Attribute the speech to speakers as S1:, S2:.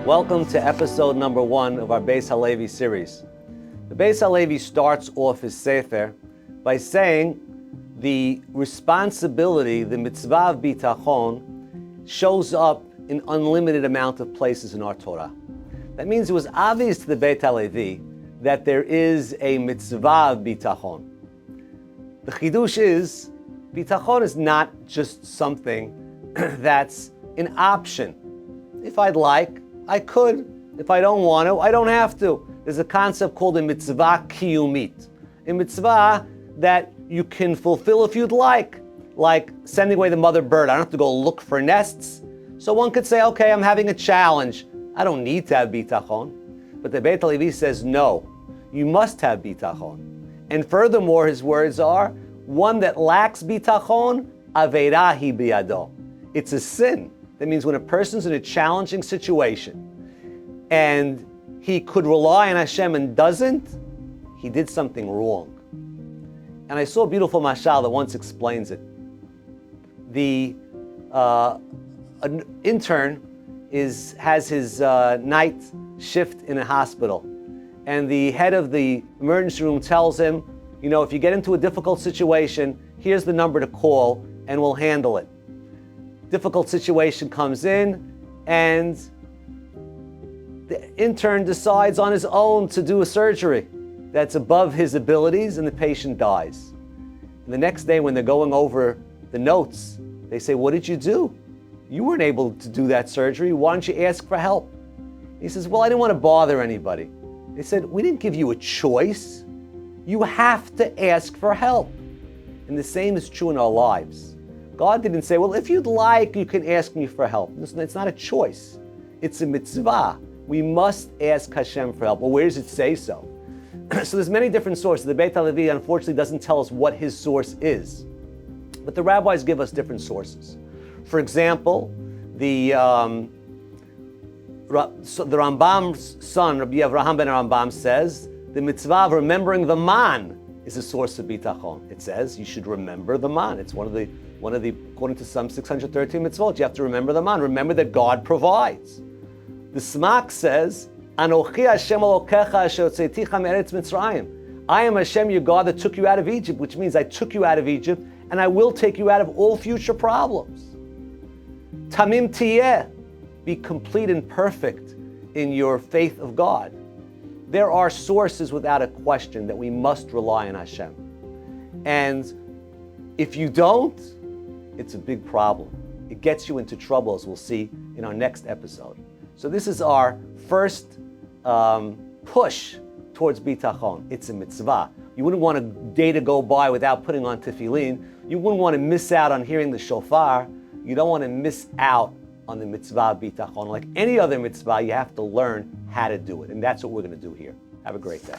S1: Welcome to episode number 1 of our Beis Halevi series. The Beis Halevi starts off his Sefer by saying the responsibility, the mitzvah of Bitachon, shows up in unlimited amount of places in our Torah. That means it was obvious to the Beis Halevi that there is a mitzvah of Bitachon. The chidush is, Bitachon is not just something that's an option. If I'd like, I could. If I don't want to, I don't have to. There's a concept called a mitzvah kiyumit. A mitzvah that you can fulfill if you'd like sending away the mother bird. I don't have to go look for nests. So one could say, okay, I'm having a challenge. I don't need to have bitachon. But the Beit Halevi says, no, you must have bitachon. And furthermore, his words are, one that lacks bitachon, aveirah hi biyado. It's a sin. That means when a person's in a challenging situation and he could rely on Hashem and doesn't, he did something wrong. And I saw a beautiful mashal that once explains it. An intern has his night shift in a hospital, and the head of the emergency room tells him, you know, if you get into a difficult situation, here's the number to call and we'll handle it. Difficult situation comes in, and the intern decides on his own to do a surgery that's above his abilities, and the patient dies. And the next day when they're going over the notes, they say, what did you do? You weren't able to do that surgery. Why don't you ask for help? He says, well, I didn't want to bother anybody. They said, we didn't give you a choice. You have to ask for help. And the same is true in our lives. God didn't say, well, if you'd like, you can ask me for help. It's not a choice. It's a mitzvah. We must ask Hashem for help. Well, where does it say so? So there's many different sources. The Beit Halevi, unfortunately, doesn't tell us what his source is. But the rabbis give us different sources. For example, the Rambam's son, Rabbi Avraham ben Rambam, says the mitzvah of remembering the man is a source of bitachon. It says you should remember the man. It's one of the, according to some 613 mitzvot, you have to remember the man. Remember that God provides. The Smak says, Anochi Hashem Elokecha asher hotzeiticha me'eretz Mitzrayim. I am Hashem, your God, that took you out of Egypt, which means I took you out of Egypt, and I will take you out of all future problems. Tamim tiyeh, be complete and perfect in your faith of God. There are sources without a question that we must rely on Hashem. And if you don't, it's a big problem. It gets you into trouble, as we'll see in our next episode. So this is our first push towards bitachon. It's a mitzvah. You wouldn't want a day to go by without putting on tefillin. You wouldn't want to miss out on hearing the shofar. You don't want to miss out on the mitzvah of bitachon. Like any other mitzvah, you have to learn how to do it. And that's what we're going to do here. Have a great day.